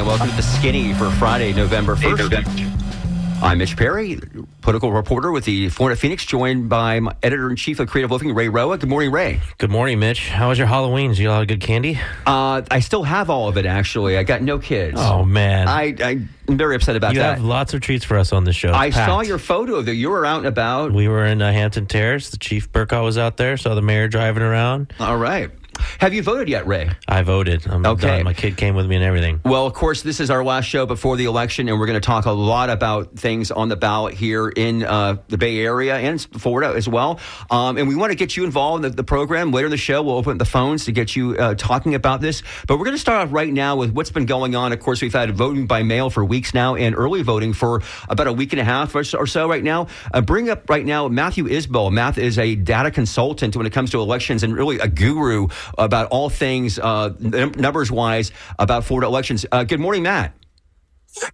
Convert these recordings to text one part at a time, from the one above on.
and welcome to The Skinny for Friday, November 1st. I'm Mitch Perry, political reporter with the Florida Phoenix, joined by my editor-in-chief of Creative Living, Ray Roa. Good morning, Ray. Good morning, Mitch. How was your Halloween? Did you get a lot of good candy? I still have all of it, actually. I got no kids. Oh, man. I'm very upset about that. You have lots of treats for us on the show. I saw your photo of it. You were out and about. We were in Hampton Terrace. The Chief Burkott was out there. Saw the mayor driving around. All right. Have you voted yet, Ray? I voted. I'm done. My kid came with me and everything. Well, of course, this is our last show before the election, and we're going to talk a lot about things on the ballot here in the Bay Area and Florida as well. And we want to get you involved in the program. Later in the show, we'll open up the phones to get you talking about this. But we're going to start off right now with what's been going on. Of course, we've had voting by mail for weeks now and early voting for about a week and a half or so right now. Bring up right now Matthew Isbell. Matt is a data consultant when it comes to elections and really a guru about all things numbers-wise about Florida elections. Good morning, Matt.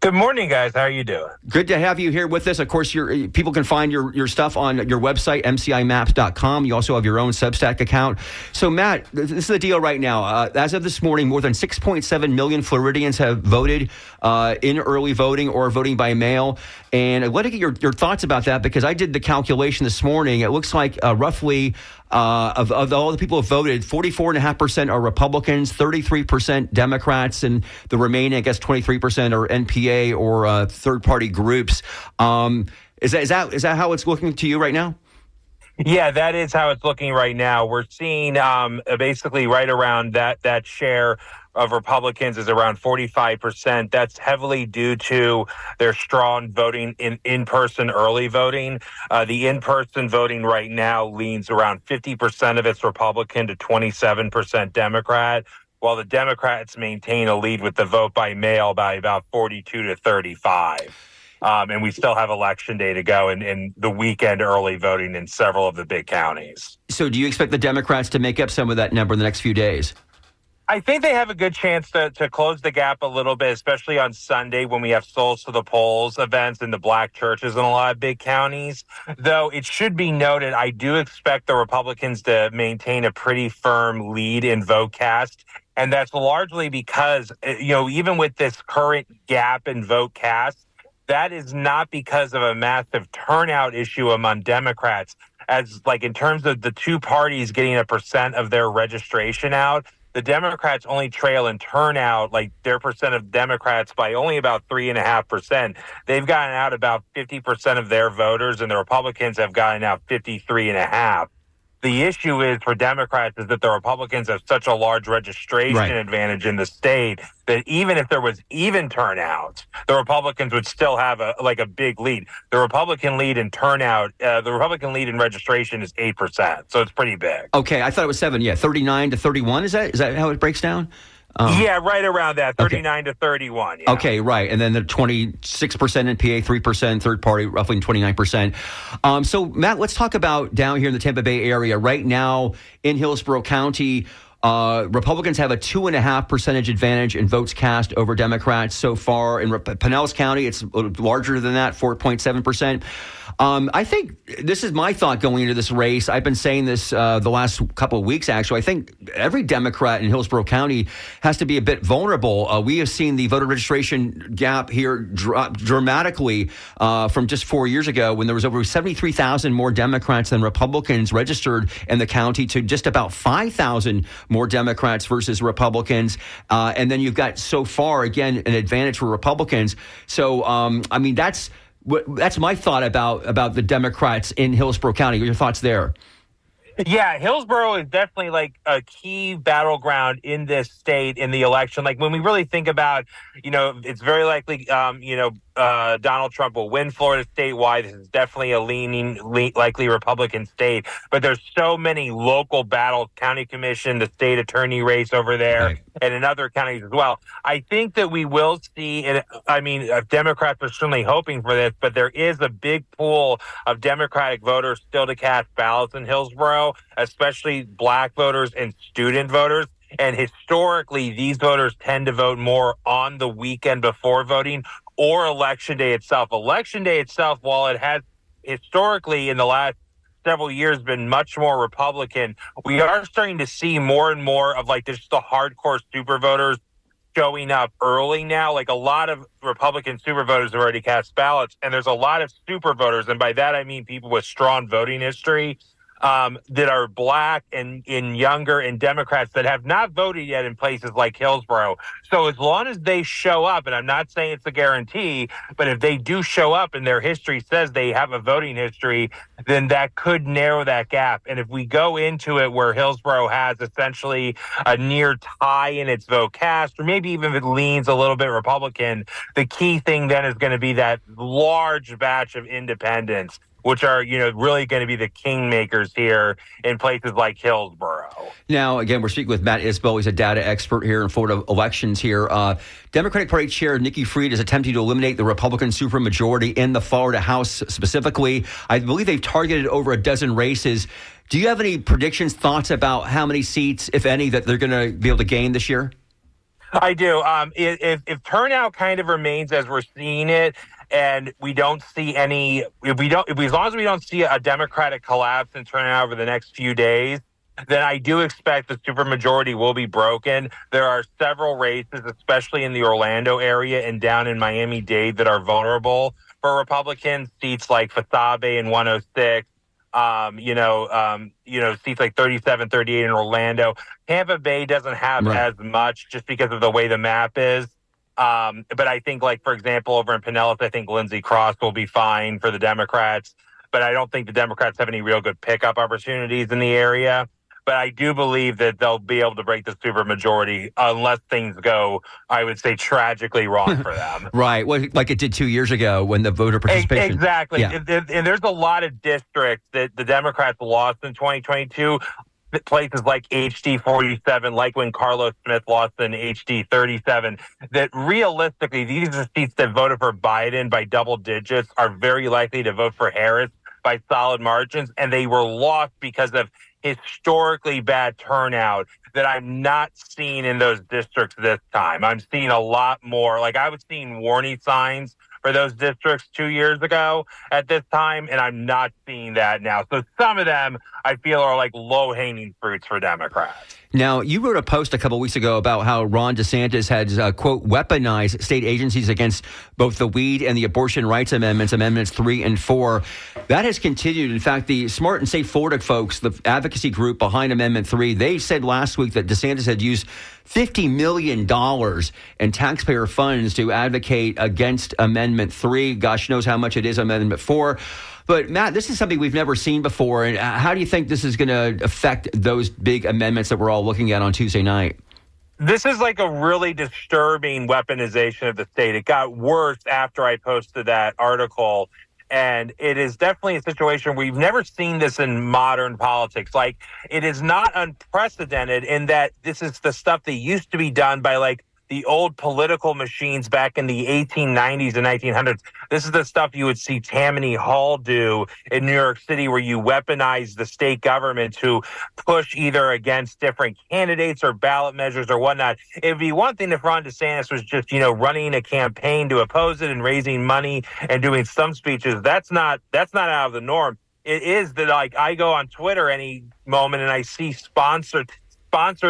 Good morning, guys. How are you doing? Good to have you here with us. Of course, people can find your stuff on your website, mcimaps.com. You also have your own Substack account. So, Matt, this is the deal right now. As of this morning, more than 6.7 million Floridians have voted in early voting or voting by mail. And I want to get your thoughts about that because I did the calculation this morning. It looks like roughly of all the people who voted, 44.5% are Republicans, 33% Democrats, and the remaining, I guess, 23% are NPA or third-party groups. Is that how it's looking to you right now? Yeah, that is how it's looking right now. We're seeing basically right around that share of Republicans is around 45%. That's heavily due to their strong voting in-person early voting. The in-person voting right now leans around 50% of it's Republican to 27% Democrat, while the Democrats maintain a lead with the vote by mail by about 42 to 35. And we still have election day to go in the weekend early voting in several of the big counties. So do you expect the Democrats to make up some of that number in the next few days? I think they have a good chance to close the gap a little bit, especially on Sunday when we have Souls to the Polls events in the black churches in a lot of big counties. Though it should be noted, I do expect the Republicans to maintain a pretty firm lead in vote cast. And that's largely because, even with this current gap in vote cast, that is not because of a massive turnout issue among Democrats, as like in terms of the two parties getting a percent of their registration out. The Democrats only trail in turnout, like their percent of Democrats, by only about 3.5%. They've gotten out about 50% of their voters, and the Republicans have gotten out 53.5%. The issue is for Democrats is that the Republicans have such a large registration advantage in the state that even if there was even turnout, the Republicans would still have a big lead. The Republican lead in turnout, the Republican lead in registration is 8%, so it's pretty big. Okay, I thought it was 7. Yeah, 39 to 31. Is that how it breaks down? Yeah, right around that, 39 to 31. Yeah. Okay, right. And then the 26% NPA, 3% third party, roughly 29%. So, Matt, let's talk about down here in the Tampa Bay area. Right now in Hillsborough County, Republicans have a 2.5 percentage advantage in votes cast over Democrats so far. In Pinellas County, it's larger than that, 4.7%. I think this is my thought going into this race. I've been saying this the last couple of weeks, actually. I think every Democrat in Hillsborough County has to be a bit vulnerable. We have seen the voter registration gap here drop dramatically from just 4 years ago when there was over 73,000 more Democrats than Republicans registered in the county to just about 5,000 more Democrats versus Republicans. And then you've got so far, again, an advantage for Republicans. So, I mean, that's my thought about the Democrats in Hillsborough County. What are your thoughts there? Yeah, Hillsborough is definitely like a key battleground in this state in the election. Like when we really think about, it's very likely, Donald Trump will win Florida statewide. This is definitely a likely Republican state. But there's so many local battles, county commission, the state attorney race over there, and in other counties as well. I think that we will see, Democrats are certainly hoping for this, but there is a big pool of Democratic voters still to cast ballots in Hillsborough, especially black voters and student voters. And historically, these voters tend to vote more on the weekend before voting or Election Day itself. Election Day itself, while it has historically in the last several years been much more Republican, we are starting to see more and more of like just the hardcore super voters showing up early now. Like a lot of Republican super voters have already cast ballots, and there's a lot of super voters, and by that I mean people with strong voting history that are black and younger, and Democrats that have not voted yet in places like Hillsborough. So as long as they show up, and I'm not saying it's a guarantee, but if they do show up and their history says they have a voting history, then that could narrow that gap. And if we go into it where Hillsborough has essentially a near tie in its vote cast, or maybe even if it leans a little bit Republican, the key thing then is going to be that large batch of independents, which are, really going to be the kingmakers here in places like Hillsborough. Now, again, we're speaking with Matt Isbell. He's a data expert here in Florida elections here. Democratic Party Chair Nikki Fried is attempting to eliminate the Republican supermajority in the Florida House specifically. I believe they've targeted over a dozen races. Do you have any predictions, thoughts about how many seats, if any, that they're going to be able to gain this year? I do. If turnout kind of remains as we're seeing it, and we don't see any, as long as we don't see a Democratic collapse in turnout over the next few days, then I do expect the supermajority will be broken. There are several races, especially in the Orlando area and down in Miami-Dade, that are vulnerable for Republicans. Seats like Fasabe and 106. Seats like 37, 38 in Orlando. Tampa Bay doesn't have as much just because of the way the map is. But I think, like, for example, over in Pinellas, I think Lindsey Cross will be fine for the Democrats. But I don't think the Democrats have any real good pickup opportunities in the area. But I do believe that they'll be able to break the supermajority unless things go, I would say, tragically wrong for them. Right. Well, like it did 2 years ago when the voter participation. Exactly. Yeah. And there's a lot of districts that the Democrats lost in 2022. Places like HD 47, like when Carlos Smith lost in HD 37, that realistically, these are seats that voted for Biden by double digits are very likely to vote for Harris by solid margins. And they were lost because of historically bad turnout that I'm not seeing in those districts this time. I'm seeing a lot more. Like, I was seeing warning signs for those districts 2 years ago at this time, and I'm not seeing that now. So some of them I feel are like low-hanging fruits for Democrats. Now, you wrote a post a couple of weeks ago about how Ron DeSantis has, quote, weaponized state agencies against both the weed and the abortion rights amendments, Amendments 3 and 4. That has continued. In fact, the Smart and Safe Florida folks, the advocacy group behind Amendment 3, they said last week that DeSantis had used $50 million in taxpayer funds to advocate against Amendment 3. Gosh knows how much it is Amendment 4. But, Matt, this is something we've never seen before. And how do you think this is going to affect those big amendments that we're all looking at on Tuesday night? This is like a really disturbing weaponization of the state. It got worse after I posted that article. And it is definitely a situation where we've never seen this in modern politics. Like, it is not unprecedented in that this is the stuff that used to be done by, like, the old political machines back in the 1890s and 1900s. This is the stuff you would see Tammany Hall do in New York City, where you weaponize the state government to push either against different candidates or ballot measures or whatnot. It'd be one thing if Ron DeSantis was just, running a campaign to oppose it and raising money and doing some speeches. That's not out of the norm. It is that, like, I go on Twitter any moment and I see sponsored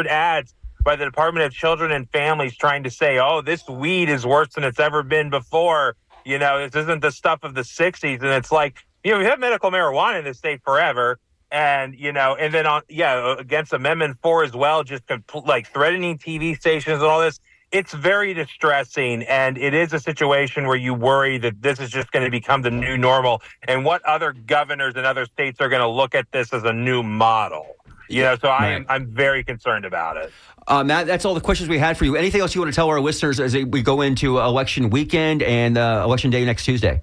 ads by the Department of Children and Families trying to say, oh, this weed is worse than it's ever been before. This isn't the stuff of the 60s. And it's like, we have medical marijuana in this state forever. And, and then against Amendment 4 as well, just like threatening TV stations and all this. It's very distressing. And it is a situation where you worry that this is just going to become the new normal. And what other governors in other states are going to look at this as a new model? So I'm very concerned about it. Matt, that's all the questions we had for you. Anything else you want to tell our listeners as we go into election weekend and election day next Tuesday?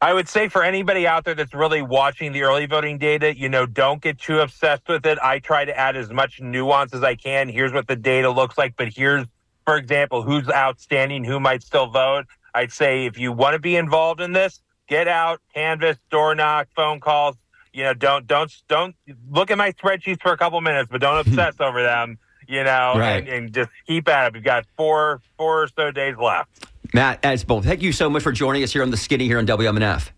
I would say for anybody out there that's really watching the early voting data, don't get too obsessed with it. I try to add as much nuance as I can. Here's what the data looks like, but here's, for example, who's outstanding, who might still vote. I'd say if you want to be involved in this, get out, canvass, door knock, phone calls. Don't look at my spreadsheets for a couple minutes, but don't obsess over them. Right. and just keep at it. We've got four or so days left. Matt Isbell, thank you so much for joining us here on The Skinny here on WMNF.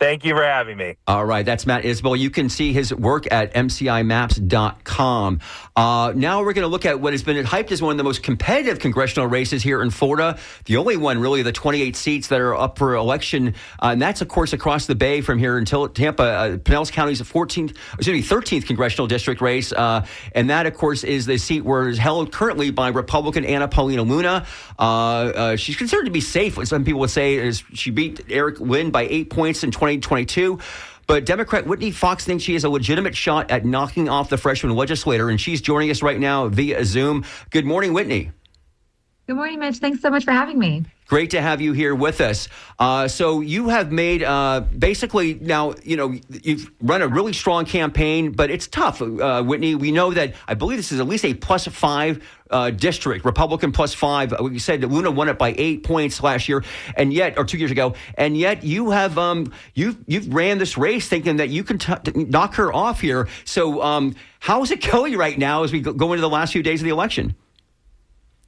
Thank you for having me. All right, that's Matt Isbell. You can see his work at mcimaps.com. Now we're going to look at what has been hyped as one of the most competitive congressional races here in Florida. The only one, really, the 28 seats that are up for election. And that's, of course, across the bay from here until Tampa. Pinellas County's 13th congressional district race. And that, of course, is the seat where it's held currently by Republican Anna Paulina Luna. She's considered to be safe, what some people would say, is she beat Eric Lynn by 8 points in 2022. But Democrat Whitney Fox thinks she has a legitimate shot at knocking off the freshman legislator, and she's joining us right now via Zoom. Good morning, Whitney. Good morning, Mitch. Thanks so much for having me. Great to have you here with us. So you have made basically now, you've run a really strong campaign, but it's tough, Whitney. We know that I believe this is at least a +5 district, Republican +5. We said that Luna won it by 8 points last year, and yet, or 2 years ago, and yet you have you've ran this race thinking that you can knock her off here. So how is it going right now as we go into the last few days of the election?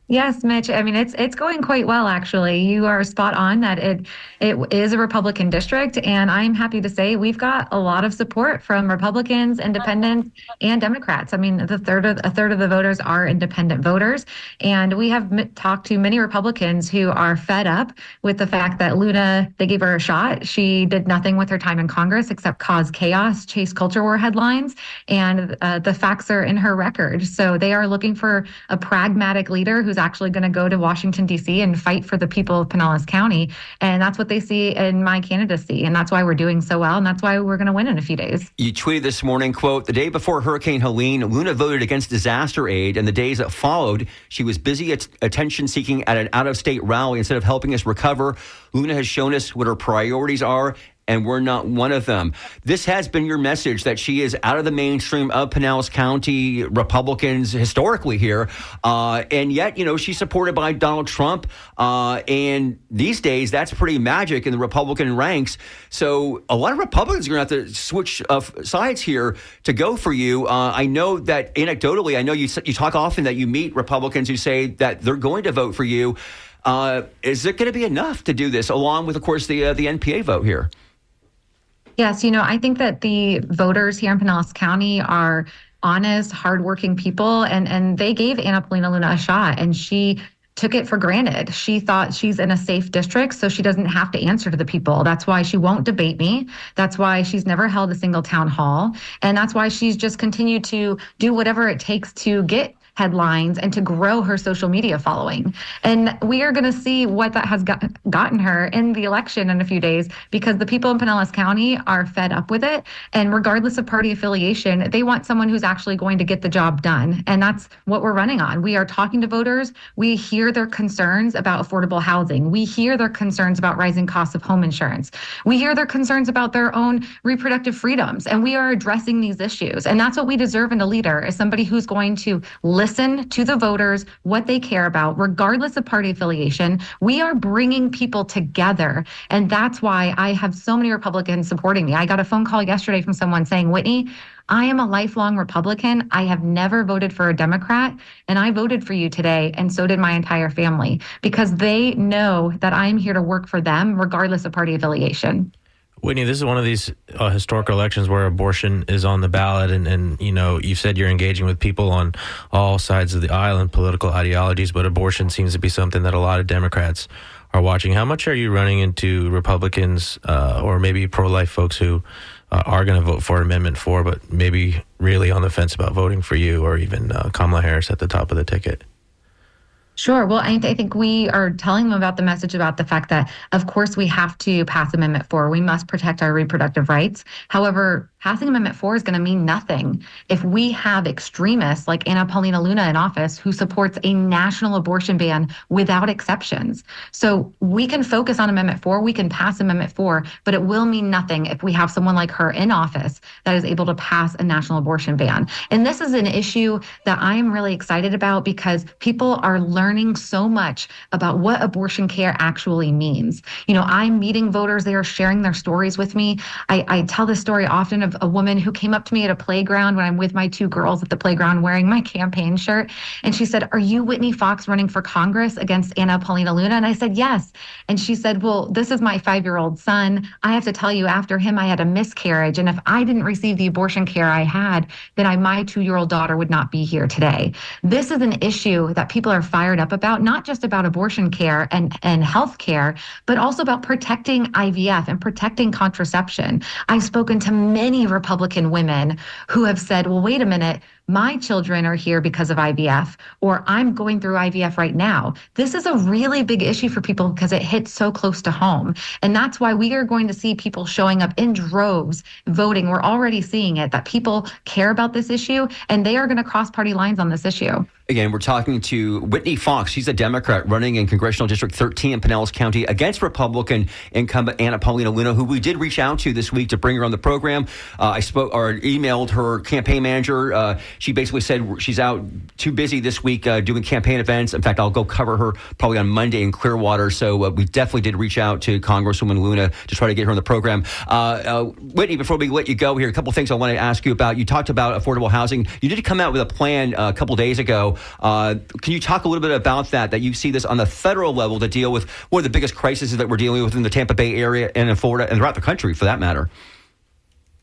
Yes, Mitch. I mean, it's going quite well, actually. You are spot on that it is a Republican district, and I'm happy to say we've got a lot of support from Republicans, independents, and Democrats. I mean, a third of the voters are independent voters, and we have talked to many Republicans who are fed up with the fact that Luna, they gave her a shot. She did nothing with her time in Congress except cause chaos, chase culture war headlines, and the facts are in her record. So they are looking for a pragmatic leader who's actually going to go to Washington, D.C. and fight for the people of Pinellas County. And that's what they see in my candidacy. And that's why we're doing so well. And that's why we're going to win in a few days. You tweeted this morning, quote, "The day before Hurricane Helene, Luna voted against disaster aid. And the days that followed, she was busy attention seeking at an out-of-state rally instead of helping us recover. Luna has shown us what her priorities are, and we're not one of them." This has been your message, that she is out of the mainstream of Pinellas County Republicans historically here. And yet, she's supported by Donald Trump. And these days, that's pretty magic in the Republican ranks. So a lot of Republicans are going to have to switch sides here to go for you. I know that anecdotally, I know you talk often that you meet Republicans who say that they're going to vote for you. Is it going to be enough to do this, along with, of course, the NPA vote here? Yes, I think that the voters here in Pinellas County are honest, hardworking people, and they gave Anna Paulina Luna a shot, and she took it for granted. She thought she's in a safe district, so she doesn't have to answer to the people. That's why she won't debate me. That's why she's never held a single town hall. And that's why she's just continued to do whatever it takes to get headlines and to grow her social media following. And we are going to see what that has gotten her in the election in a few days, because the people in Pinellas County are fed up with it. And regardless of party affiliation, they want someone who's actually going to get the job done. And that's what we're running on. We are talking to voters. We hear their concerns about affordable housing. We hear their concerns about rising costs of home insurance. We hear their concerns about their own reproductive freedoms. And we are addressing these issues. And that's what we deserve in a leader, is somebody who's going to listen to the voters, what they care about, regardless of party affiliation. We are bringing people together. And that's why I have so many Republicans supporting me. I got a phone call yesterday from someone saying, "Whitney, I am a lifelong Republican. I have never voted for a Democrat, and I voted for you today, and so did my entire family," because they know that I'm here to work for them, regardless of party affiliation. Whitney, this is one of these historic elections where abortion is on the ballot, and you've said you're engaging with people on all sides of the aisle and political ideologies, but abortion seems to be something that a lot of Democrats are watching. How much are you running into Republicans or maybe pro-life folks who are going to vote for Amendment 4, but maybe really on the fence about voting for you, or even Kamala Harris at the top of the ticket? Sure. Well, I think we are telling them about the message about the fact that, of course, we have to pass Amendment 4. We must protect our reproductive rights. However, passing Amendment 4 is going to mean nothing if we have extremists like Anna Paulina Luna in office who supports a national abortion ban without exceptions. So we can focus on Amendment 4. We can pass Amendment 4, but it will mean nothing if we have someone like her in office that is able to pass a national abortion ban. And this is an issue that I am really excited about, because people are learning so much about what abortion care actually means. I'm meeting voters. They are sharing their stories with me. I tell this story often of of a woman who came up to me at a playground when I'm with my two girls at the playground wearing my campaign shirt. And she said, "Are you Whitney Fox running for Congress against Anna Paulina Luna?" And I said, "Yes." And she said, "Well, this is my 5-year-old son. I have to tell you, after him, I had a miscarriage. And if I didn't receive the abortion care I had, then my 2-year-old daughter would not be here today." This is an issue that people are fired up about, not just about abortion care and health care, but also about protecting IVF and protecting contraception. I've spoken to many Republican women who have said, "Well, wait a minute, my children are here because of IVF, or I'm going through IVF right now." This is a really big issue for people because it hits so close to home. And that's why we are going to see people showing up in droves voting. We're already seeing it, that people care about this issue and they are going to cross party lines on this issue. Again, we're talking to Whitney Fox. She's a Democrat running in Congressional District 13 in Pinellas County against Republican incumbent Anna Paulina Luna, who we did reach out to this week to bring her on the program. I spoke or emailed her campaign manager. She basically said she's out too busy this week doing campaign events. In fact, I'll go cover her probably on Monday in Clearwater. So we definitely did reach out to Congresswoman Luna to try to get her on the program. Whitney, before we let you go here, a couple of things I want to ask you about. You talked about affordable housing. You did come out with a plan a couple days ago. Can you talk a little bit about that you see this on the federal level to deal with one of the biggest crises that we're dealing with in the Tampa Bay area and in Florida and throughout the country for that matter?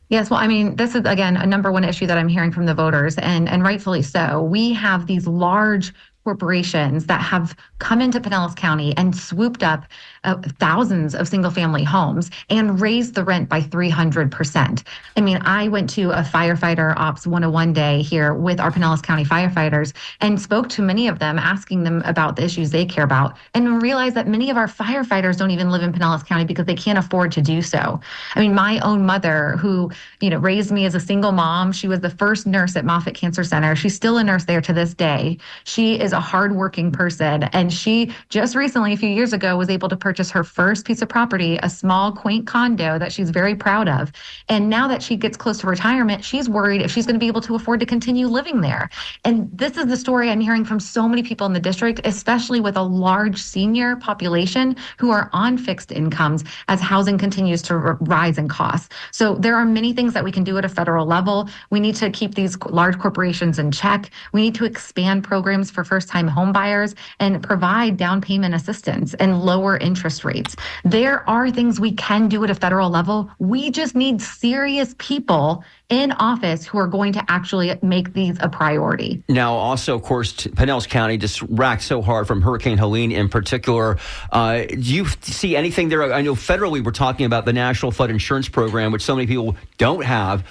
Yes, well, I mean, this is, again, a number one issue that I'm hearing from the voters, and rightfully so. We have these large corporations that have come into Pinellas County and swooped up thousands of single-family homes and raised the rent by 300%. I mean, I went to a firefighter Ops 101 day here with our Pinellas County firefighters and spoke to many of them, asking them about the issues they care about, and realized that many of our firefighters don't even live in Pinellas County because they can't afford to do so. I mean, my own mother, who raised me as a single mom, she was the first nurse at Moffitt Cancer Center. She's still a nurse there to this day. She is a hardworking person, and she just recently, a few years ago, was able to purchase her first piece of property, a small, quaint condo that she's very proud of. And now that she gets close to retirement, she's worried if she's going to be able to afford to continue living there. And this is the story I'm hearing from so many people in the district, especially with a large senior population who are on fixed incomes as housing continues to rise in costs. So there are many things that we can do at a federal level. We need to keep these large corporations in check. We need to expand programs for first-time home buyers and provide down payment assistance and lower interest rates. There are things we can do at a federal level. We just need serious people in office who are going to actually make these a priority. Now, also, of course, Pinellas County just racked so hard from Hurricane Helene in particular. Do you see anything there? I know federally we're talking about the National Flood Insurance Program, which so many people don't have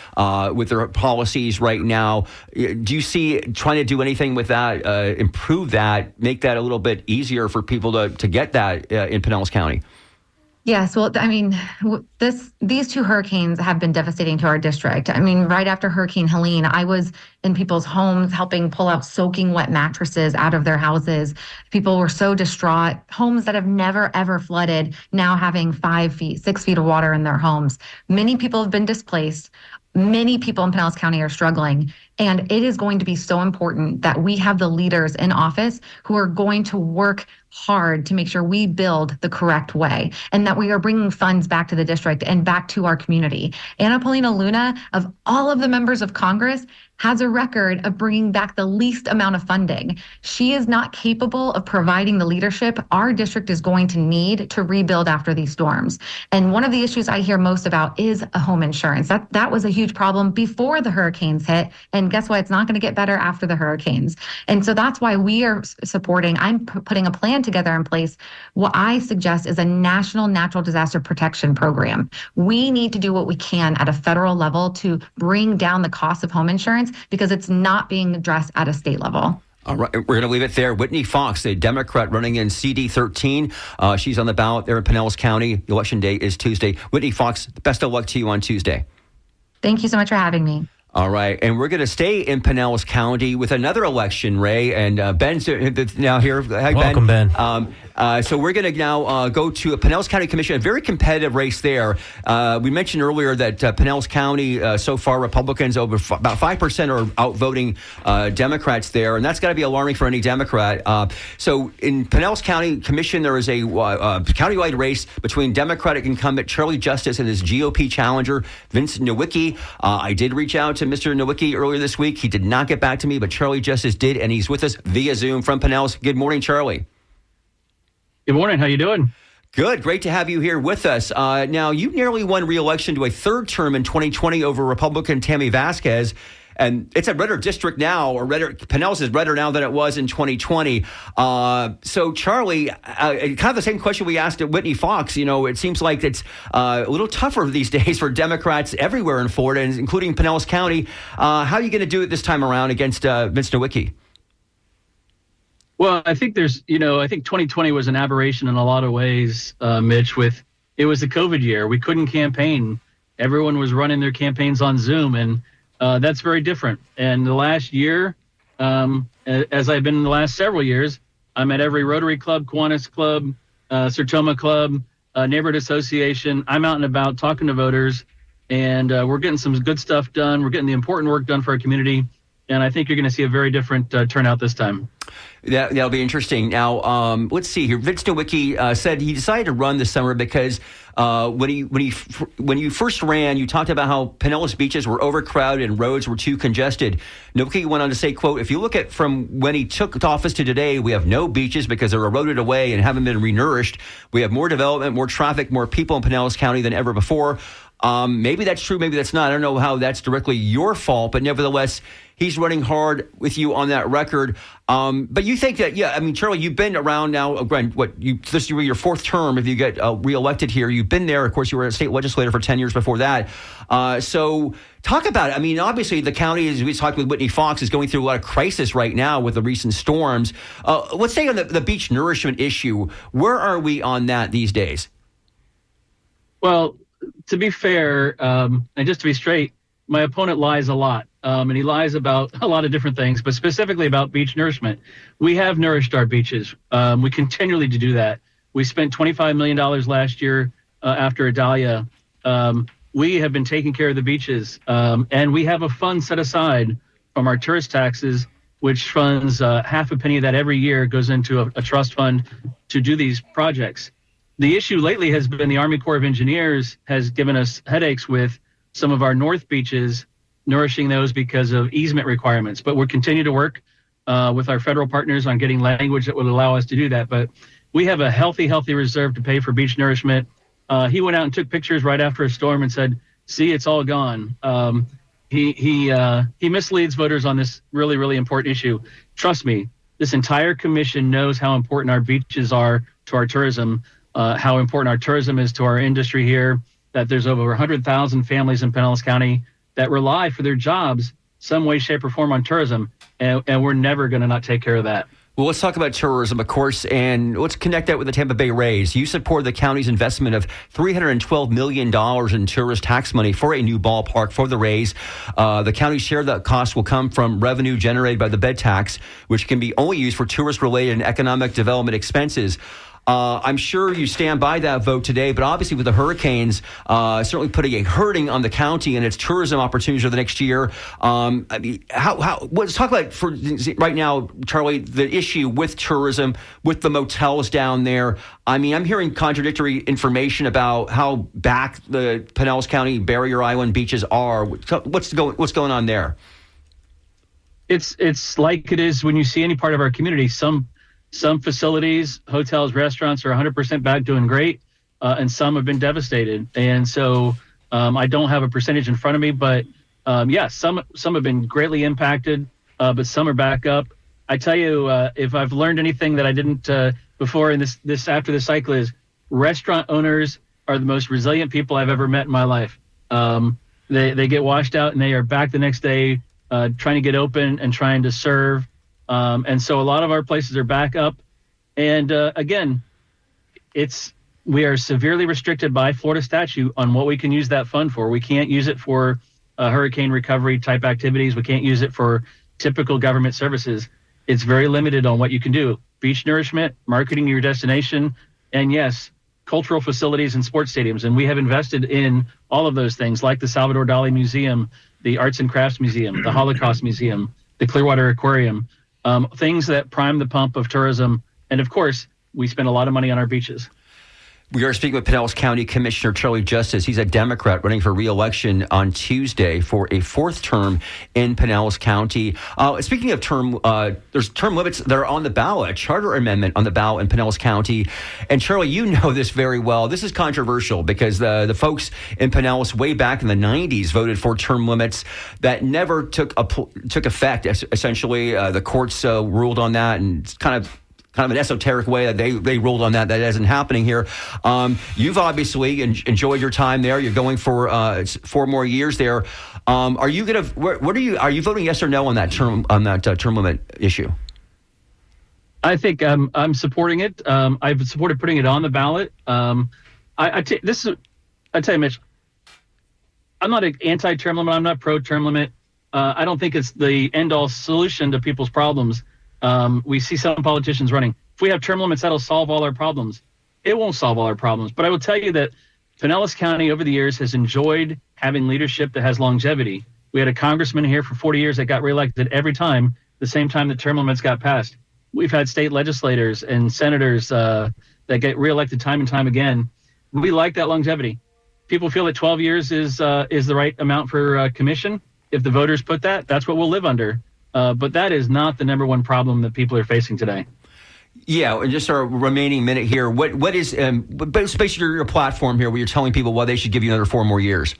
with their policies right now. Do you see trying to do anything with that, improve that, make that a little bit easier for people to get that in Pinellas County? Yes, well, I mean, these two hurricanes have been devastating to our district. I mean, right after Hurricane Helene, I was in people's homes helping pull out soaking wet mattresses out of their houses. People were so distraught. Homes that have never, ever flooded now having 5 feet, 6 feet of water in their homes. Many people have been displaced. Many people in Pinellas County are struggling, and it is going to be so important that we have the leaders in office who are going to work hard to make sure we build the correct way and that we are bringing funds back to the district and back to our community. Anna Paulina Luna, of all of the members of Congress, has a record of bringing back the least amount of funding. She is not capable of providing the leadership our district is going to need to rebuild after these storms. And one of the issues I hear most about is a home insurance. That was a huge problem before the hurricanes hit. And guess what? It's not going to get better after the hurricanes. And so that's why we are supporting, I'm putting a plan together in place. What I suggest is a national natural disaster protection program. We need to do what we can at a federal level to bring down the cost of home insurance because it's not being addressed at a state level. All right, we're going to leave it there. Whitney Fox, a Democrat running in CD 13. She's on the ballot there in Pinellas County. Election day is Tuesday. Whitney Fox, best of luck to you on Tuesday. Thank you so much for having me. All right, and we're going to stay in Pinellas County with another election, Ray, and Ben's now here. Hi, Welcome, Ben. So we're going to now go to a Pinellas County Commission, a very competitive race there. We mentioned earlier that Pinellas County, so far, Republicans about 5% are outvoting Democrats there, and that's got to be alarming for any Democrat. So in Pinellas County Commission, there is a countywide race between Democratic incumbent Charlie Justice and his GOP challenger, Vince Nowicki. I did reach out to Mr. Nowicki earlier this week. He did not get back to me, but Charlie Justice did, and he's with us via Zoom from Pinellas. Good morning, Charlie. Good morning. How you doing? Good. Great to have you here with us. Now, you nearly won re-election to a third term in 2020 over Republican Tammy Vasquez, and it's a redder district now, or redder. Pinellas is redder now than it was in 2020. So, Charlie, kind of the same question we asked at Whitney Fox. You know, it seems like it's a little tougher these days for Democrats everywhere in Florida, including Pinellas County. How are you going to do it this time around against Vince Nowicki? Well, I think I think 2020 was an aberration in a lot of ways, Mitch. It was the COVID year. We couldn't campaign. Everyone was running their campaigns on Zoom, and that's very different. And the last year, as I've been in the last several years, I'm at every Rotary Club, Kiwanis Club, Sertoma Club, neighborhood association. I'm out and about talking to voters, and we're getting some good stuff done. We're getting the important work done for our community. And I think you're going to see a very different turnout this time. That'll be interesting. Now, let's see here. Vince Nowicki said he decided to run this summer because when you first ran, you talked about how Pinellas beaches were overcrowded and roads were too congested. Nowicki went on to say, quote, "If you look at from when he took office to today, we have no beaches because they're eroded away and haven't been renourished. We have more development, more traffic, more people in Pinellas County than ever before." Maybe that's true, maybe that's not. I don't know how that's directly your fault, but nevertheless, he's running hard with you on that record. But you think that, Charlie, you've been around now, this will be your fourth term if you get reelected here. You've been there. Of course, you were a state legislator for 10 years before that. So talk about it. I mean, obviously, the county, as we talked with Whitney Fox, is going through a lot of crisis right now with the recent storms. Let's say on the beach nourishment issue, where are we on that these days? Well, to be fair, and just to be straight, my opponent lies a lot. And he lies about a lot of different things, but specifically about beach nourishment. We have nourished our beaches. We continually do that. We spent $25 million last year after Idalia. We have been taking care of the beaches. And we have a fund set aside from our tourist taxes, which funds half a penny of that every year goes into a trust fund to do these projects. The issue lately has been the Army Corps of Engineers has given us headaches with some of our north beaches, nourishing those because of easement requirements. But we'll continue to work with our federal partners on getting language that would allow us to do that. But we have a healthy reserve to pay for beach nourishment. He went out and took pictures right after a storm and said, "See, it's all gone." He misleads voters on this really, really important issue. Trust me, this entire commission knows how important our beaches are to our tourism. How important our tourism is to our industry here, that there's over 100,000 families in Pinellas County that rely for their jobs some way, shape, or form on tourism, and we're never going to not take care of that. Well, let's talk about tourism, of course, and let's connect that with the Tampa Bay Rays. You support the county's investment of $312 million in tourist tax money for a new ballpark for the Rays. The county's share of that cost will come from revenue generated by the bed tax, which can be only used for tourist-related and economic development expenses. I'm sure you stand by that vote today, but obviously with the hurricanes certainly putting a hurting on the county and its tourism opportunities for the next year. Let's talk about for right now, Charlie, the issue with tourism, with the motels down there. I mean, I'm hearing contradictory information about how back the Pinellas County barrier island beaches are. What's going on there? It's like it is when you see any part of our community. Some facilities, hotels, restaurants are 100% back doing great, and some have been devastated. And so I don't have a percentage in front of me, but some have been greatly impacted, but some are back up. I tell you, if I've learned anything that I didn't before in this after the cycle is restaurant owners are the most resilient people I've ever met in my life. They get washed out and they are back the next day trying to get open and trying to serve. And so a lot of our places are back up. And again, we are severely restricted by Florida statute on what we can use that fund for. We can't use it for hurricane recovery type activities. We can't use it for typical government services. It's very limited on what you can do. beach nourishment, marketing your destination, and yes, cultural facilities and sports stadiums. And we have invested in all of those things, like the Salvador Dali Museum, the Arts and Crafts Museum, the Holocaust Museum, the Clearwater Aquarium, things that prime the pump of tourism. And of course, we spend a lot of money on our beaches. We are speaking with Pinellas County Commissioner Charlie Justice. He's a Democrat running for re-election on Tuesday for a fourth term in Pinellas County. Speaking of term, there's term limits that are on the ballot, a charter amendment on the ballot in Pinellas County. And Charlie, you know this very well. This is controversial because the folks in Pinellas way back in the 90s voted for term limits that never took effect. Essentially, the courts ruled on that, and it's kind of an esoteric way that they ruled on that. That isn't happening here. You've obviously enjoyed your time there. You're going for 4 more years there. Are you going to? Are you voting yes or no on that term limit issue? I think I'm supporting it. I've supported putting it on the ballot. I tell you, Mitch, I'm not an anti-term limit. I'm not pro-term limit. I don't think it's the end-all solution to people's problems. We see some politicians running. If we have term limits, that'll solve all our problems. It won't solve all our problems. But I will tell you that Pinellas County over the years has enjoyed having leadership that has longevity. We had a congressman here for 40 years that got reelected every time, the same time the term limits got passed. We've had state legislators and senators that get reelected time and time again. We like that longevity. People feel that 12 years is the right amount for commission. If the voters put that, that's what we'll live under. But that is not the number one problem that people are facing today. Yeah, and just our remaining minute here. What is basically your platform here where you're telling people why they should give you another 4 more years?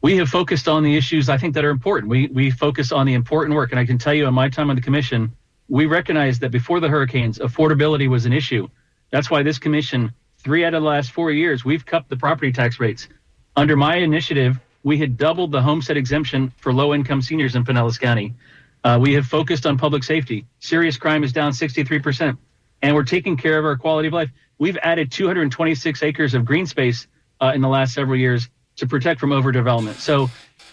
We have focused on the issues I think that are important. We focus on the important work. And I can tell you in my time on the commission, we recognized that before the hurricanes, affordability was an issue. That's why this commission, 3 out of the last 4 years, we've cut the property tax rates. Under my initiative, we had doubled the homestead exemption for low-income seniors in Pinellas County. We have focused on public safety. Serious crime is down 63%, and we're taking care of our quality of life. We've added 226 acres of green space in the last several years to protect from overdevelopment. So,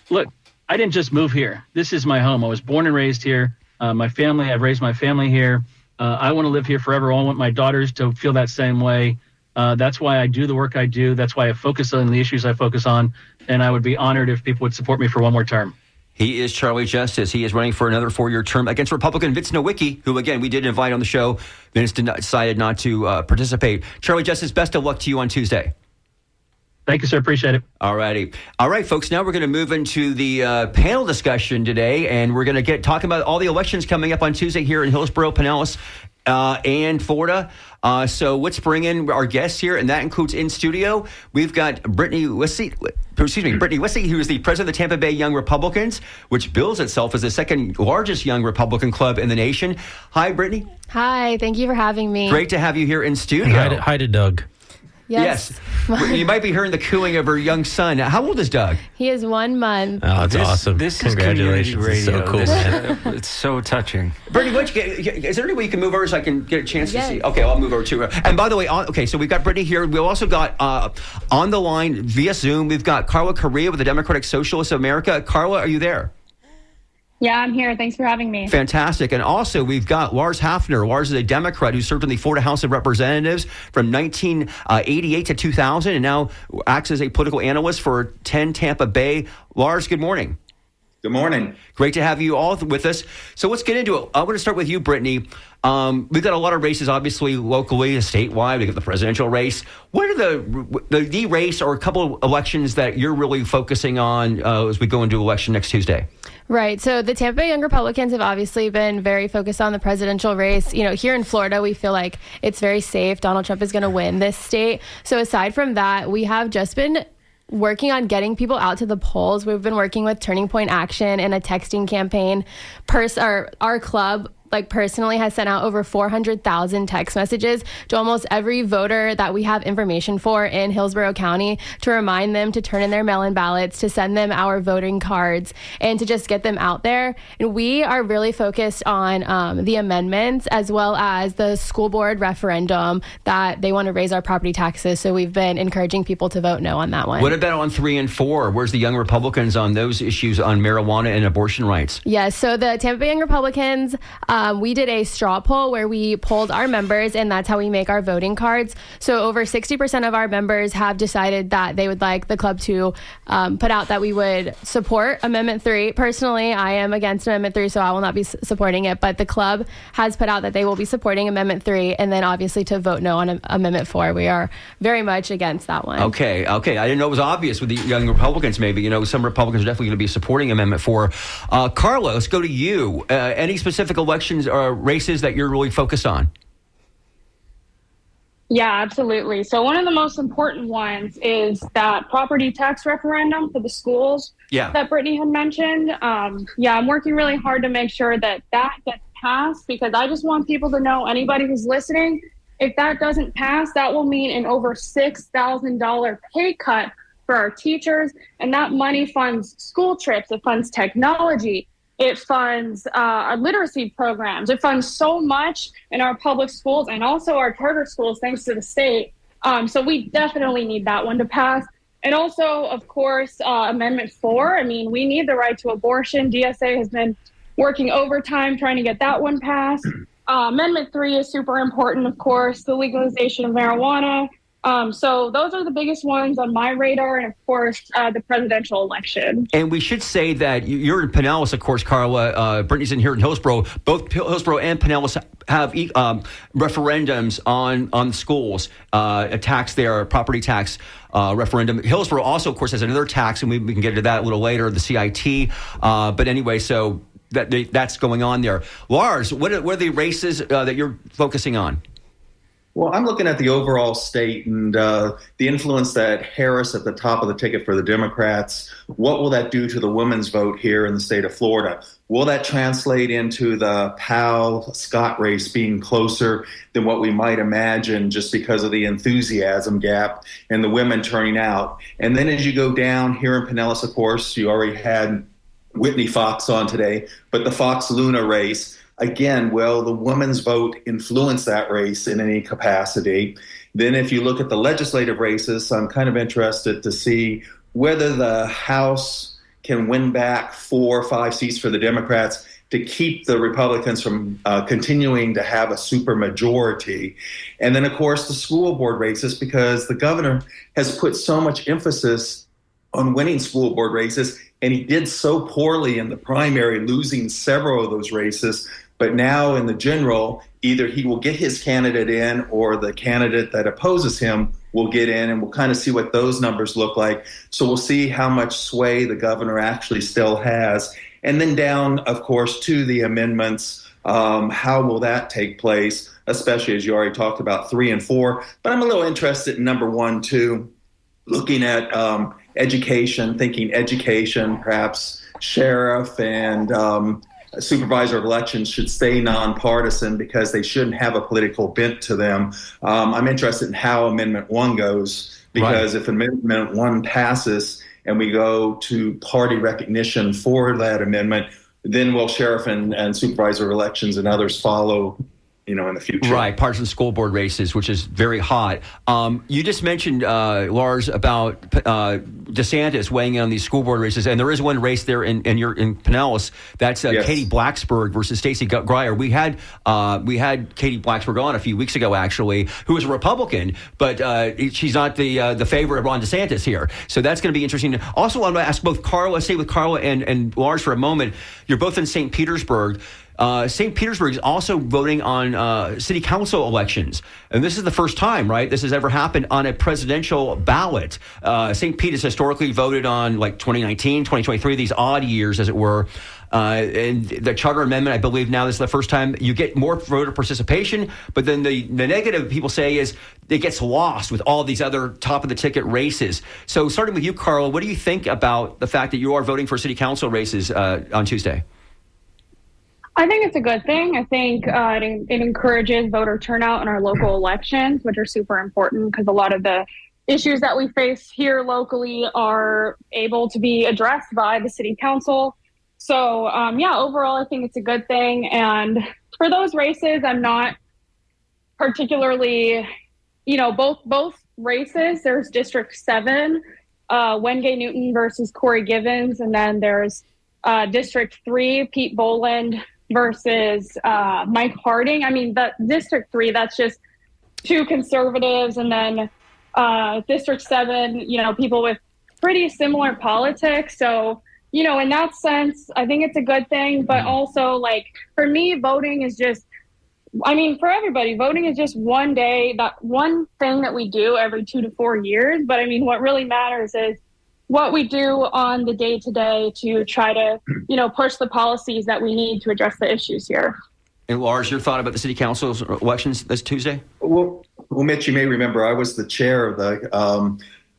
look, I didn't just move here. This is my home. I was born and raised here. My family, I've raised my family here. I want to live here forever. I want my daughters to feel that same way. That's why I do the work I do. That's why I focus on the issues I focus on. And I would be honored if people would support me for 1 more term. He is Charlie Justice. He is running for another 4-year term against Republican Vince Nowicki, who, again, we did invite on the show. Vince decided not to participate. Charlie Justice, best of luck to you on Tuesday. Thank you, sir. Appreciate it. All righty. All right, folks. Now we're going to move into the panel discussion today, and we're going to talking about all the elections coming up on Tuesday here in Hillsborough, Pinellas, and Florida. So let's bring in our guests here, and that includes in studio. We've got Brittany Wissey, who is the president of the Tampa Bay Young Republicans, which bills itself as the second largest young Republican club in the nation. Hi, Brittany. Hi, thank you for having me. Great to have you here in studio. Hi to Doug. Yes. You might be hearing the cooing of her young son. How old is Doug? He is 1 month. Oh, that's awesome. This Congratulations. Is so cool, man. It's so touching. Brittany, is there any way you can move over so I can get a chance to see? Okay, I'll move over to her. And by the way, so we've got Brittany here. We've also got on the line via Zoom, we've got Carla Correa with the Democratic Socialists of America. Carla, are you there? Yeah, I'm here. Thanks for having me. Fantastic. And also, we've got Lars Hafner. Lars is a Democrat who served in the Florida House of Representatives from 1988 to 2000 and now acts as a political analyst for 10 Tampa Bay. Lars, good morning. Good morning. Great to have you all with us. So let's get into it. I'm going to start with you, Brittany. We've got a lot of races, obviously, locally, statewide. We got the presidential race. What are the race or a couple of elections that you're really focusing on as we go into election next Tuesday? Right. So the Tampa Bay Young Republicans have obviously been very focused on the presidential race. You know, here in Florida, we feel like it's very safe. Donald Trump is going to win this state. So aside from that, we have just been working on getting people out to the polls. We've been working with Turning Point Action and a texting campaign. Our club personally has sent out over 400,000 text messages to almost every voter that we have information for in Hillsborough County to remind them to turn in their mail-in ballots, to send them our voting cards, and to just get them out there. And we are really focused on the amendments as well as the school board referendum that they want to raise our property taxes. So we've been encouraging people to vote no on that one. What about on 3 and 4? Where's the Young Republicans on those issues on marijuana and abortion rights? Yes, so the Tampa Bay Young Republicans we did a straw poll where we polled our members, and that's how we make our voting cards. So over 60% of our members have decided that they would like the club to put out that we would support Amendment 3. Personally, I am against Amendment 3, so I will not be supporting it. But the club has put out that they will be supporting Amendment 3, and then obviously to vote no on Amendment 4. We are very much against that one. Okay. I didn't know it was obvious with the young Republicans, maybe. Some Republicans are definitely going to be supporting Amendment 4. Carla, let's go to you. Any specific elections or races that you're really focused on? Yeah, absolutely. So one of the most important ones is that property tax referendum for the schools that Brittany had mentioned. I'm working really hard to make sure that gets passed, because I just want people to know, anybody who's listening, if that doesn't pass, that will mean an over $6,000 pay cut for our teachers. And that money funds school trips, it funds technology, it funds our literacy programs. It funds so much in our public schools and also our charter schools, thanks to the state. So we definitely need that one to pass. And also, of course, Amendment 4. I mean, we need the right to abortion. DSA has been working overtime trying to get that one passed. Amendment 3 is super important, of course, the legalization of marijuana. So those are the biggest ones on my radar, and of course, the presidential election. And we should say that you're in Pinellas, of course, Carla. Brittany's in here in Hillsborough. Both Hillsborough and Pinellas have referendums on schools, a tax there, a property tax referendum. Hillsborough also, of course, has another tax, and we can get into that a little later, the CIT. But anyway, so that's going on there. Lars, what are the races that you're focusing on? Well, I'm looking at the overall state and the influence that Harris at the top of the ticket for the Democrats, what will that do to the women's vote here in the state of Florida? Will that translate into the Powell-Scott race being closer than what we might imagine just because of the enthusiasm gap and the women turning out? And then as you go down here in Pinellas, of course, you already had Whitney Fox on today, but the Fox-Luna race, again, will the women's vote influence that race in any capacity? Then if you look at the legislative races, I'm kind of interested to see whether the House can win back 4 or 5 seats for the Democrats to keep the Republicans from continuing to have a supermajority. And then, of course, the school board races, because the governor has put so much emphasis on winning school board races, and he did so poorly in the primary, losing several of those races. But now in the general, either he will get his candidate in or the candidate that opposes him will get in, and we'll kind of see what those numbers look like. So we'll see how much sway the governor actually still has. And then down, of course, to the amendments, how will that take place, especially as you already talked about 3 and 4. But I'm a little interested in number 1, too, looking at education, thinking education, perhaps sheriff and supervisor of elections should stay nonpartisan because they shouldn't have a political bent to them. I'm interested in how Amendment 1 goes, because if Amendment 1 passes and we go to party recognition for that amendment, then will sheriff and supervisor of elections and others follow in the future. Right, partisan school board races, which is very hot. You just mentioned, Lars, about DeSantis weighing in on these school board races, and there is one race there in Pinellas. That's Yes. Katie Blacksburg versus Stacey Grier. We had Katie Blacksburg on a few weeks ago, actually, who is a Republican, but she's not the favorite of Ron DeSantis here. So that's going to be interesting. Also, I'm going to ask both Carla, stay with Carla and Lars for a moment. You're both in St. Petersburg. St. Petersburg is also voting on city council elections. And this is the first time, right, this has ever happened on a presidential ballot. St. Pete has historically voted on like 2019, 2023, these odd years, as it were. And the charter amendment, I believe now this is the first time you get more voter participation. But then the negative people say is it gets lost with all these other top of the ticket races. So starting with you, Carla, what do you think about the fact that you are voting for city council races on Tuesday? I think it's a good thing. I think it encourages voter turnout in our local elections, which are super important because a lot of the issues that we face here locally are able to be addressed by the city council. So, overall, I think it's a good thing. And for those races, I'm not particularly, both races, there's District 7, Wengay Newton versus Corey Givens, and then there's District 3, Pete Boland versus Mike Harding. I mean, the District 3, that's just two conservatives, and then District 7, people with pretty similar politics. So, in that sense, I think it's a good thing. But also, like, for me, voting is just, for everybody, voting is just one day, that one thing that we do every 2 to 4 years. But what really matters is what we do on the day-to-day to try to, push the policies that we need to address the issues here. And Lars, your thought about the city council elections this Tuesday? Well, Mitch, you may remember I was the chair of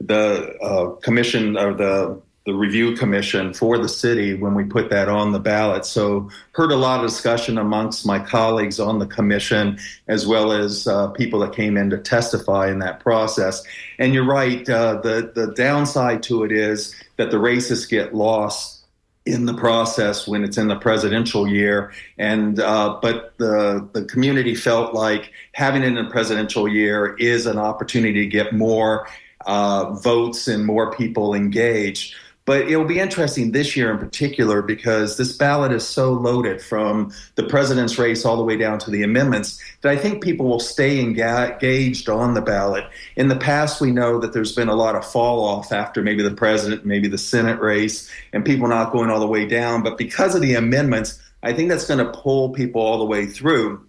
the commission, or the review commission for the city when we put that on the ballot. So heard a lot of discussion amongst my colleagues on the commission, as well as people that came in to testify in that process. And you're right, the downside to it is that the races get lost in the process when it's in the presidential year. And but the community felt like having it in the presidential year is an opportunity to get more votes and more people engaged. But it'll be interesting this year in particular, because this ballot is so loaded from the president's race all the way down to the amendments that I think people will stay engaged on the ballot. In the past, we know that there's been a lot of fall off after maybe the president, maybe the Senate race, and people not going all the way down. But because of the amendments, I think that's going to pull people all the way through.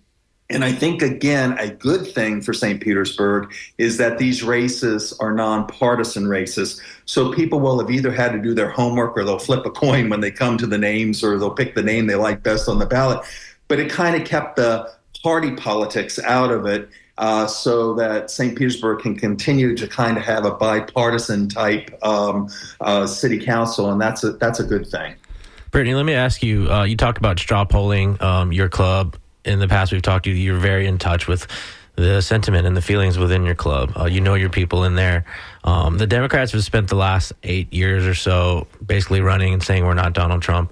And I think, again, a good thing for St. Petersburg is that these races are nonpartisan races. So people will have either had to do their homework, or they'll flip a coin when they come to the names, or they'll pick the name they like best on the ballot. But it kind of kept the party politics out of it, so that St. Petersburg can continue to kind of have a bipartisan type city council. And that's a good thing. Brittany, let me ask you, you talked about straw polling, your club. In the past, we've talked to you. You're very in touch with the sentiment and the feelings within your club. You know your people in there. The Democrats have spent the last 8 years or so basically running and saying we're not Donald Trump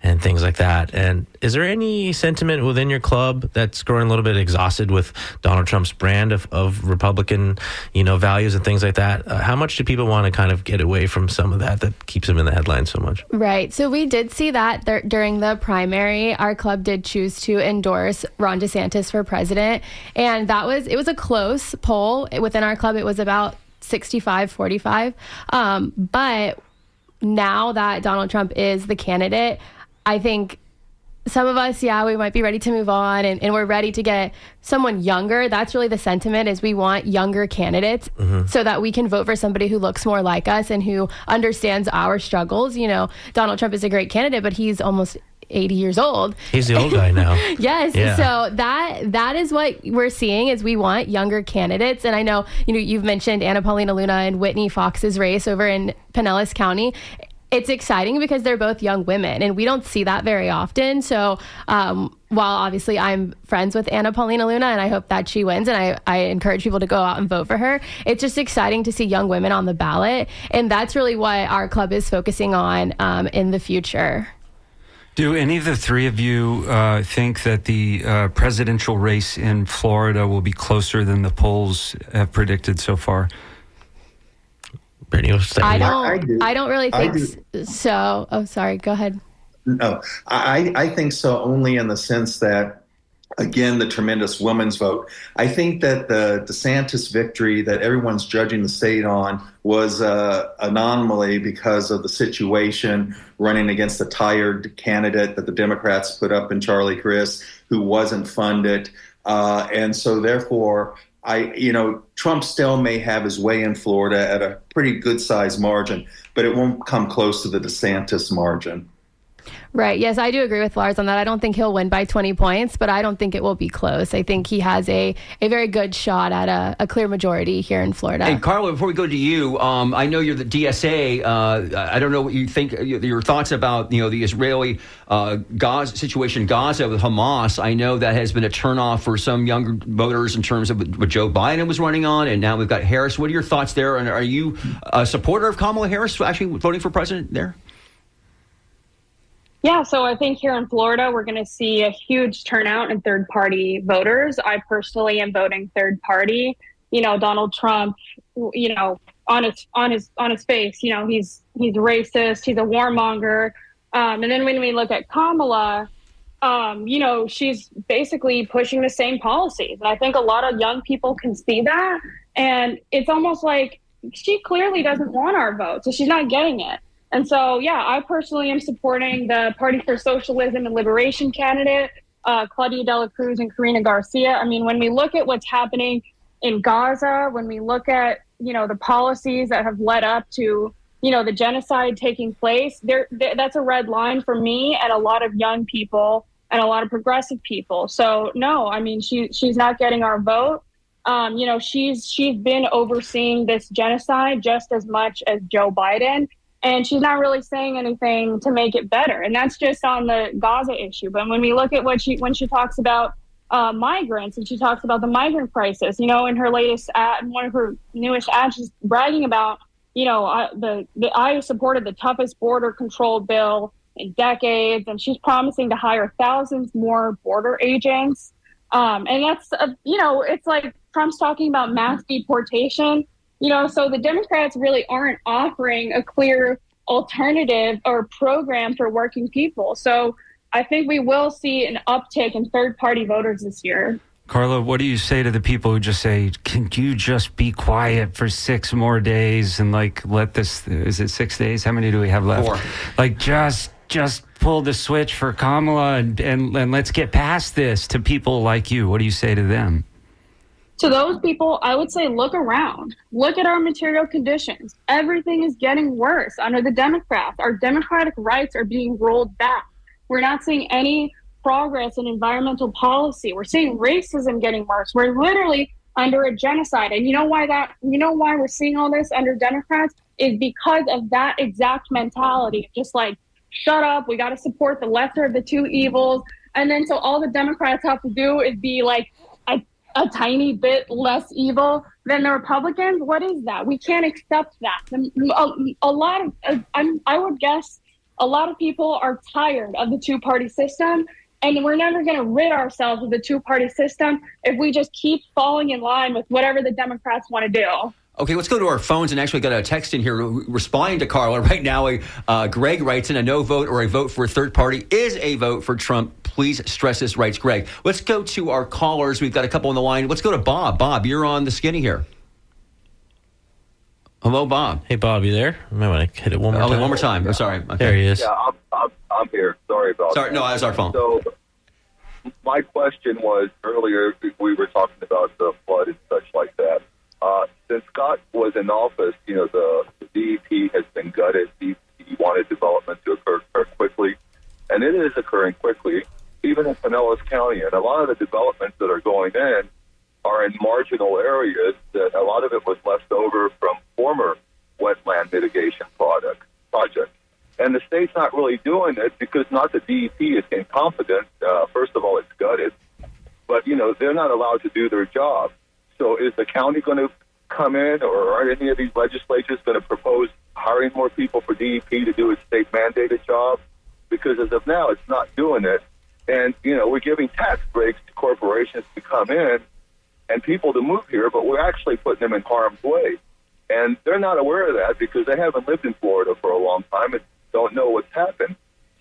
and things like that. And is there any sentiment within your club that's growing a little bit exhausted with Donald Trump's brand of Republican, values and things like that? How much do people want to kind of get away from some of that keeps them in the headlines so much? Right. So we did see that during the primary. Our club did choose to endorse Ron DeSantis for president. And it was a close poll. Within our club, it was about 65-45. But now that Donald Trump is the candidate, I think some of us, we might be ready to move on, and we're ready to get someone younger. That's really the sentiment, is we want younger candidates so that we can vote for somebody who looks more like us and who understands our struggles. Donald Trump is a great candidate, but he's almost 80 years old. He's the old guy now. Yes. Yeah. So that is what we're seeing, is we want younger candidates. And I know, you've mentioned Anna Paulina Luna and Whitney Fox's race over in Pinellas County. It's exciting because they're both young women, and we don't see that very often. So while obviously I'm friends with Anna Paulina Luna, and I hope that she wins, and I encourage people to go out and vote for her, it's just exciting to see young women on the ballot. And that's really what our club is focusing on in the future. Do any of the three of you think that the presidential race in Florida will be closer than the polls have predicted so far? I don't really think so. Oh, sorry. Go ahead. No, I think so, only in the sense that, again, the tremendous women's vote. I think that the DeSantis victory that everyone's judging the state on was an anomaly because of the situation running against a tired candidate that the Democrats put up in Charlie Crist, who wasn't funded. And so therefore, Trump still may have his way in Florida at a pretty good sized margin, but it won't come close to the DeSantis margin. Right. Yes, I do agree with Lars on that. I don't think he'll win by 20 points, but I don't think it will be close. I think he has a very good shot at a clear majority here in Florida. Hey, Carla, before we go to you, I know you're the DSA. I don't know what you think, your thoughts about, the Israeli Gaza situation, Gaza with Hamas. I know that has been a turnoff for some younger voters in terms of what Joe Biden was running on, and now we've got Harris. What are your thoughts there? And are you a supporter of Kamala Harris actually voting for president there? Yeah, so I think here in Florida, we're going to see a huge turnout in third-party voters. I personally am voting third party. Donald Trump, on his face, he's racist, he's a warmonger. And then when we look at Kamala, she's basically pushing the same policies. And I think a lot of young people can see that. And it's almost like she clearly doesn't want our vote, so she's not getting it. And so, I personally am supporting the Party for Socialism and Liberation candidate, Claudia Dela Cruz and Karina Garcia. I mean, when we look at what's happening in Gaza, when we look at, the policies that have led up to, the genocide taking place, that's a red line for me and a lot of young people and a lot of progressive people. So, no, I mean, she's not getting our vote. She's been overseeing this genocide just as much as Joe Biden, and she's not really saying anything to make it better. And that's just on the Gaza issue. But when we look at when she talks about migrants and she talks about the migrant crisis, in her latest ad, one of her newest ads, she's bragging about, I supported the toughest border control bill in decades, and she's promising to hire thousands more border agents. And that's, it's like Trump's talking about mass deportation, so the Democrats really aren't offering a clear alternative or program for working people. So I think we will see an uptick in third-party voters this year. Carla, what do you say to the people who just say, can you just be quiet for 6 more days and let this, is it 6 days? How many do we have left? 4. Just pull the switch for Kamala and let's get past this, to people like you. What do you say to them? To those people, I would say look around. Look at our material conditions. Everything is getting worse under the Democrats. Our democratic rights are being rolled back. We're not seeing any progress in environmental policy. We're seeing racism getting worse. We're literally under a genocide. And you know why we're seeing all this under Democrats is because of that exact mentality. Just like, shut up, we got to support the lesser of the two evils. And then so all the Democrats have to do is be like a tiny bit less evil than the Republicans. What is that? We can't accept that. I would guess a lot of people are tired of the two-party system, and we're never going to rid ourselves of the two-party system if we just keep falling in line with whatever the Democrats want to do. Okay, let's go to our phones and actually got a text in here responding to Carla right now. Greg writes in, a no vote or a vote for a third party is a vote for Trump. Please stress this, writes Greg. Let's go to our callers. We've got a couple on the line. Let's go to Bob. Bob, you're on the Skinny here. Hello, Bob. Hey, Bob, you there? I might want to hit it one more time. One more time. I'm sorry. Okay. There he is. Yeah, I'm here. Sorry about that. No, that was our phone. So my question was, earlier we were talking about the flood and such like that. Since Scott was in office, the DEP has been gutted. He wanted development to occur quickly, and it is occurring quickly, even in Pinellas County. And a lot of the developments that are going in are in marginal areas that a lot of it was left over from former wetland mitigation projects. And the state's not really doing it because not the DEP is incompetent. First of all, it's gutted, but they're not allowed to do their job. So is the county going to come in, or are any of these legislatures going to propose hiring more people for DEP to do its state-mandated job? Because as of now, it's not doing it. And, we're giving tax breaks to corporations to come in and people to move here, but we're actually putting them in harm's way. And they're not aware of that because they haven't lived in Florida for a long time and don't know what's happened.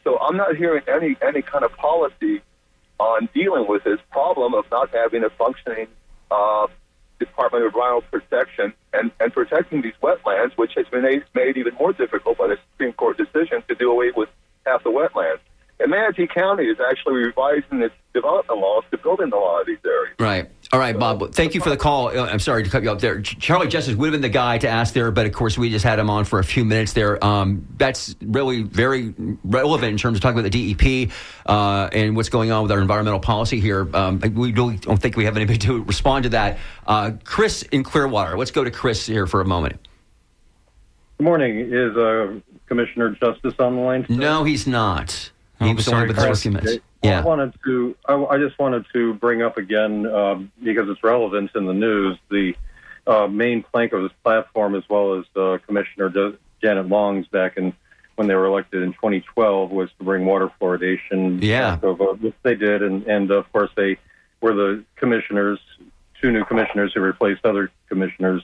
So I'm not hearing any kind of policy on dealing with this problem of not having a functioning Department of Environmental Protection and protecting these wetlands, which has been made even more difficult by the Supreme Court decision to do away with half the wetlands. And Manatee County is actually revising its development laws to build in a lot of these areas. Right. All right, Bob. Thank you for the call. I'm sorry to cut you off there. Charlie Justice would have been the guy to ask there, but of course we just had him on for a few minutes there. That's really very relevant in terms of talking about the DEP and what's going on with our environmental policy here. We really don't think we have anybody to respond to that. Chris in Clearwater. Let's go to Chris here for a moment. Good morning. Is Commissioner Justice on the line today? No, he's not. He was sorry, Chris. Yeah. I just wanted to bring up again, because it's relevant in the news, the main plank of this platform, as well as Commissioner Janet Long's back when they were elected in 2012, was to bring water fluoridation. Yeah. Which they did, and of course they were the commissioners, 2 new commissioners who replaced other commissioners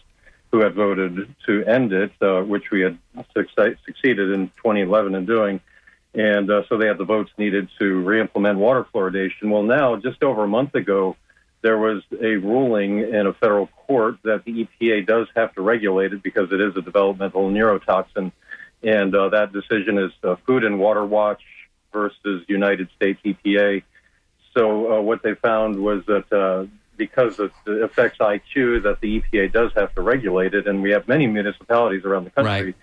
who had voted to end it, which we had succeeded in 2011 in doing. And so they had the votes needed to re-implement water fluoridation. Well, now, just over a month ago, there was a ruling in a federal court that the EPA does have to regulate it because it is a developmental neurotoxin. And that decision is Food and Water Watch versus United States EPA. So what they found was that because it affects IQ, that the EPA does have to regulate it. And we have many municipalities around the country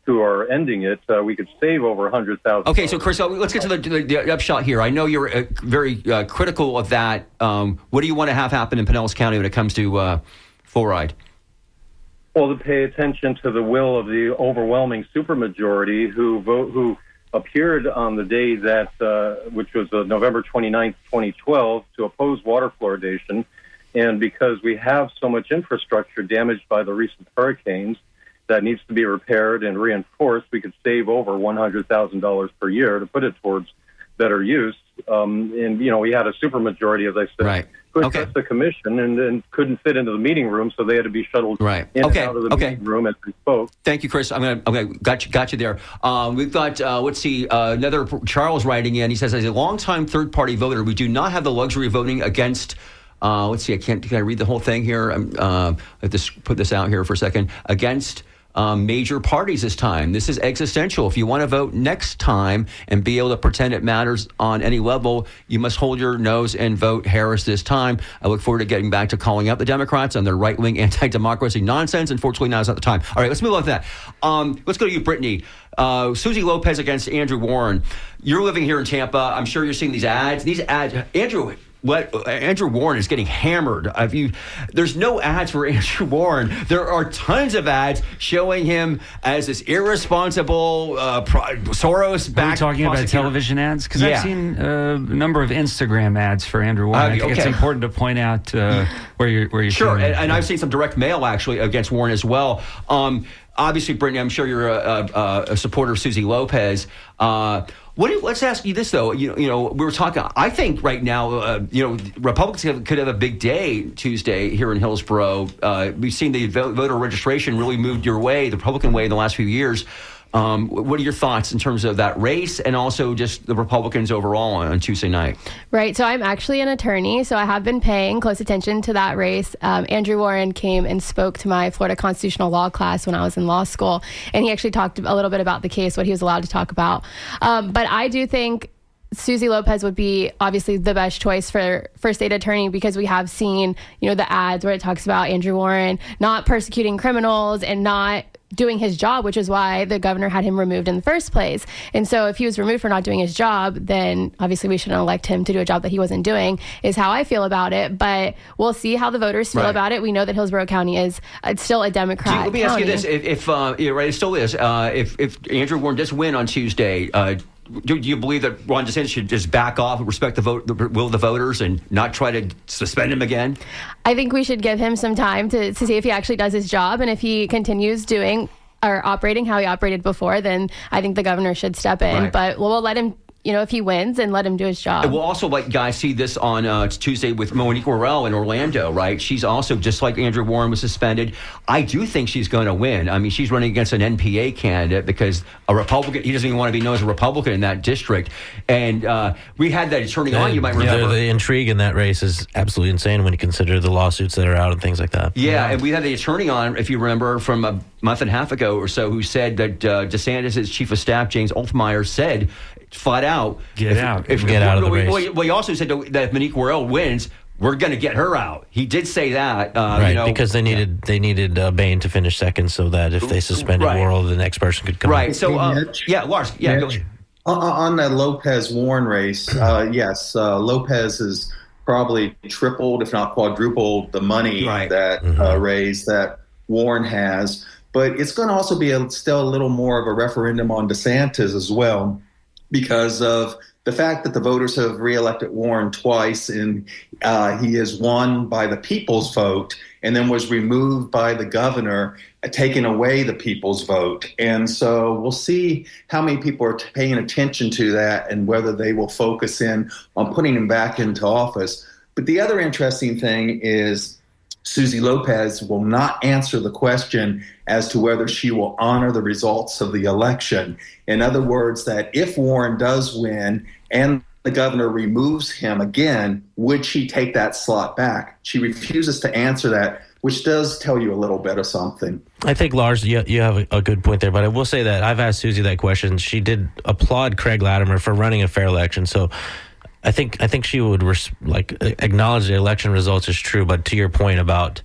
who are ending it. We could save over $100,000. Okay, so Chris, let's get to the upshot here. I know you're very critical of that. What do you want to have happen in Pinellas County when it comes to fluoride? Well, to pay attention to the will of the overwhelming supermajority who appeared on the day that, which was November 29th, 2012, to oppose water fluoridation. And because we have so much infrastructure damaged by the recent hurricanes that needs to be repaired and reinforced, we could save over $100,000 per year to put it towards better use. And, we had a supermajority, as I said, who addressed the commission and couldn't fit into the meeting room, so they had to be shuttled in and out of the meeting room as we spoke. Thank you, Chris. Got you there. We've got, let's see, another Charles writing in. He says, as a longtime third-party voter, we do not have the luxury of voting against let's see, can I read the whole thing here? I have to put this out here for a second. Against major parties this time. This is existential. If you want to vote next time and be able to pretend it matters on any level, you must hold your nose and vote Harris this time. I look forward to getting back to calling out the Democrats on their right-wing anti-democracy nonsense. Unfortunately, now is not the time. All right, let's move on to that. Let's go to you, Brittany. Susie Lopez against Andrew Warren. You're living here in Tampa. I'm sure you're seeing these ads. These ads, Andrew Warren is getting hammered. There's no ads for Andrew Warren. There are tons of ads showing him as this irresponsible Soros-backed. Are we talking about television ads? Because I've seen a number of Instagram ads for Andrew Warren. I think it's important to point out where you're sure, and I've seen some direct mail actually against Warren as well. Obviously, Brittany, I'm sure you're a supporter of Susie Lopez. Let's ask you this, though. We were talking. I think right now, Republicans could have a big day Tuesday here in Hillsborough. We've seen the voter registration really moved your way, the Republican way, in the last few years. What are your thoughts in terms of that race and also just the Republicans overall on Tuesday night? Right. So I'm actually an attorney, so I have been paying close attention to that race. Andrew Warren came and spoke to my Florida constitutional law class when I was in law school, and he actually talked a little bit about the case, what he was allowed to talk about. But I do think Susie Lopez would be obviously the best choice for state attorney, because we have seen, the ads where it talks about Andrew Warren not persecuting criminals and not doing his job, which is why the governor had him removed in the first place. And so if he was removed for not doing his job, then obviously we shouldn't elect him to do a job that he wasn't doing, is how I feel about it. But we'll see how the voters feel about it. We know that Hillsborough County is still a Democrat Let me ask you this. If it still is, if Andrew Warren does win on Tuesday, do you believe that Ron DeSantis should just back off and respect the will of the voters and not try to suspend him again? I think we should give him some time to see if he actually does his job. And if he continues doing or operating how he operated before, then I think the governor should step in. But we'll let him, if he wins, and let him do his job. And we'll also guys see this on Tuesday with Monique Worrell in Orlando, right? She's also, just like Andrew Warren was suspended, I do think she's going to win. I mean, she's running against an NPA candidate because a Republican, he doesn't even want to be known as a Republican in that district. And we had that attorney on, you might remember. The intrigue in that race is absolutely insane when you consider the lawsuits that are out and things like that. Yeah, and we had the attorney on, if you remember, from a month and a half ago or so, who said that DeSantis' chief of staff, James Oltmeyer, said flat out, get out of the race. Well, he also said that if Monique Worrell wins, we're going to get her out. He did say that. Because they needed Bain to finish second, so that if they suspended Worrell, the next person could come in. So, Lars, go ahead. On the Lopez-Warren race, yes, Lopez has probably tripled, if not quadrupled, the money that raised that Warren has. But it's going to also be still a little more of a referendum on DeSantis as well, because of the fact that the voters have reelected Warren twice, and he is won by the people's vote and then was removed by the governor, taking away the people's vote. And so we'll see how many people are paying attention to that and whether they will focus in on putting him back into office. But the other interesting thing is Susie Lopez will not answer the question as to whether she will honor the results of the election. In other words, that if Warren does win and the governor removes him again, would she take that slot back? She refuses to answer that, which does tell you a little bit of something. I think, Lars, you have a good point there, but I will say that I've asked Susie that question. She did applaud Craig Latimer for running a fair election, so I think she would acknowledge the election results is true, but to your point about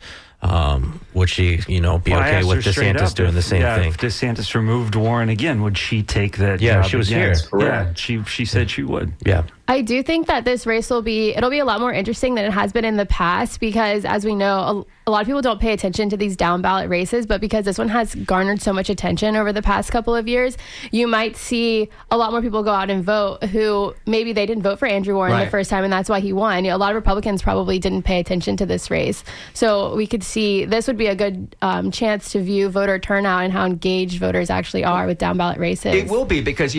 would she, be okay with DeSantis doing the same thing? If DeSantis removed Warren again, would she take that job? Yeah, she was here. Yeah, she said she would. Yeah. I do think that this race it'll be a lot more interesting than it has been in the past, because as we know, a lot of people don't pay attention to these down ballot races, but because this one has garnered so much attention over the past couple of years, you might see a lot more people go out and vote who maybe they didn't vote for Andrew Warren the first time and that's why he won. A lot of Republicans probably didn't pay attention to this race. So we could see this would be a good chance to view voter turnout and how engaged voters actually are with down ballot races. It will be because,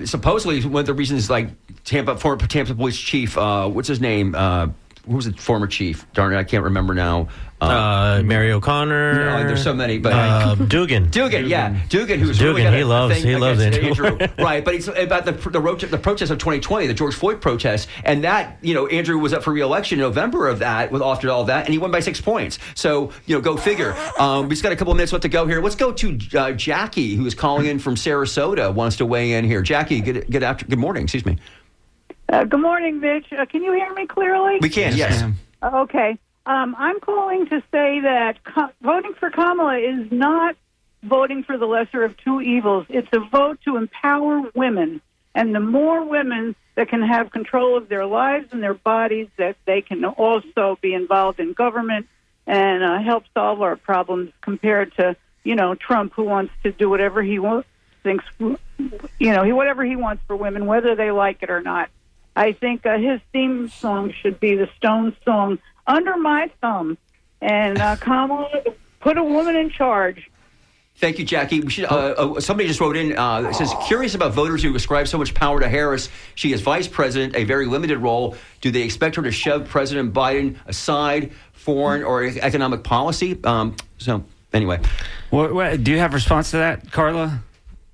supposedly one of the reasons former Tampa Police Chief, what's his name? Who was the former chief? Darn it, I can't remember now. Mary O'Connor. No, there's so many, but Dugan. Yeah, Dugan, who's Dugan. Really he loves Andrew. Right, but it's about the protest of 2020, the George Floyd protest, and that Andrew was up for re-election in November of that, after all that, and he won by 6 points. So go figure. We just got a couple of minutes left to go here. Let's go to Jackie, who is calling in from Sarasota, wants to weigh in here. Jackie, good morning. Excuse me. Good morning, Mitch. Can you hear me clearly? We can, yes. Okay. I'm calling to say that voting for Kamala is not voting for the lesser of two evils. It's a vote to empower women. And the more women that can have control of their lives and their bodies, that they can also be involved in government and help solve our problems, compared to, Trump, who wants to do whatever he wants, whatever he wants for women, whether they like it or not. I think his theme song should be the Stones song, Under My Thumb. And Kamala, put a woman in charge. Thank you, Jackie. We should, somebody just wrote in, it says, curious about voters who ascribe so much power to Harris. She is vice president, a very limited role. Do they expect her to shove President Biden aside, foreign or economic policy? So, anyway. Do you have a response to that, Carla?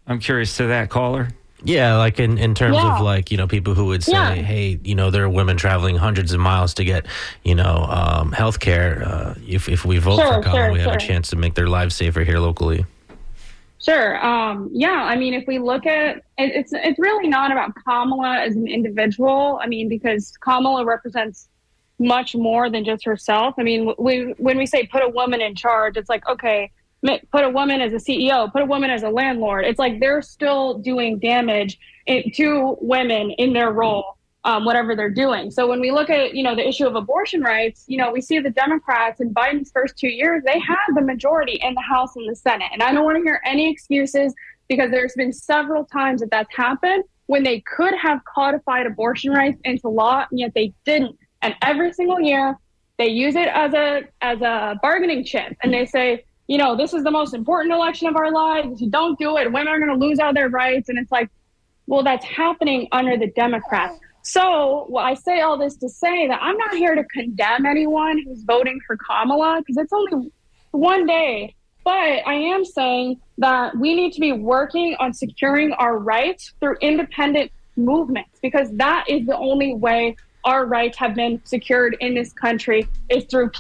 I'm curious to that caller. Yeah, like in terms of people who would say, hey, there are women traveling hundreds of miles to get, health care. If we vote for Kamala, we have a chance to make their lives safer here locally. Sure. I mean, if we look at it's really not about Kamala as an individual. I mean, because Kamala represents much more than just herself. I mean, when we say put a woman in charge, it's like, okay, put a woman as a CEO, put a woman as a landlord. It's like they're still doing damage to women in their role, whatever they're doing. So when we look at, the issue of abortion rights, we see the Democrats in Biden's first 2 years, they had the majority in the House and the Senate. And I don't want to hear any excuses, because there's been several times that that's happened when they could have codified abortion rights into law, and yet they didn't. And every single year they use it as a bargaining chip, and they say, this is the most important election of our lives. If you don't do it, women are going to lose all their rights. And it's like, well, that's happening under the Democrats. So I say all this to say that I'm not here to condemn anyone who's voting for Kamala, because it's only one day. But I am saying that we need to be working on securing our rights through independent movements, because that is the only way our rights have been secured in this country, is through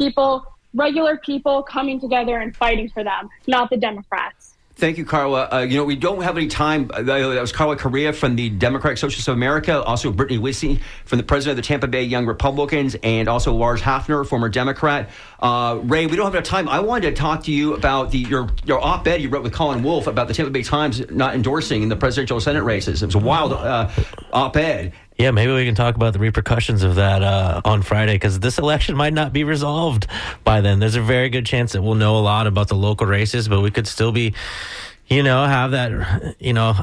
regular people coming together and fighting for them, not the Democrats. Thank you, Carla. We don't have any time. That was Carla Correa from the Democratic Socialists of America, also Brittany Wissey from the president of the Tampa Bay Young Republicans, and also Lars Hafner, former Democrat. Ray, we don't have enough time. I wanted to talk to you about your op-ed you wrote with Colin Wolfe about the Tampa Bay Times not endorsing in the presidential Senate races. It was a wild op-ed. Yeah, maybe we can talk about the repercussions of that on Friday, because this election might not be resolved by then. There's a very good chance that we'll know a lot about the local races, but we could still be, have that,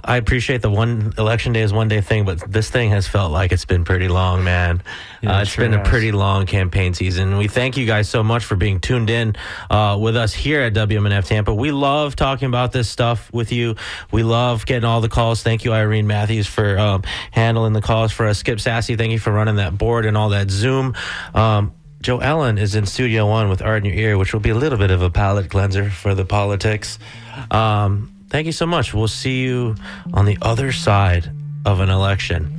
I appreciate the one election day is one day thing, but this thing has felt like it's been pretty long, man. Yeah, it's been a pretty long campaign season. We thank you guys so much for being tuned in with us here at WMNF Tampa. We love talking about this stuff with you. We love getting all the calls. Thank you, Irene Matthews, for handling the calls for us. Skip Sassy, thank you for running that board and all that Zoom. Joe Ellen is in Studio One with Art in Your Ear, which will be a little bit of a palate cleanser for the politics. Thank you so much. We'll see you on the other side of an election.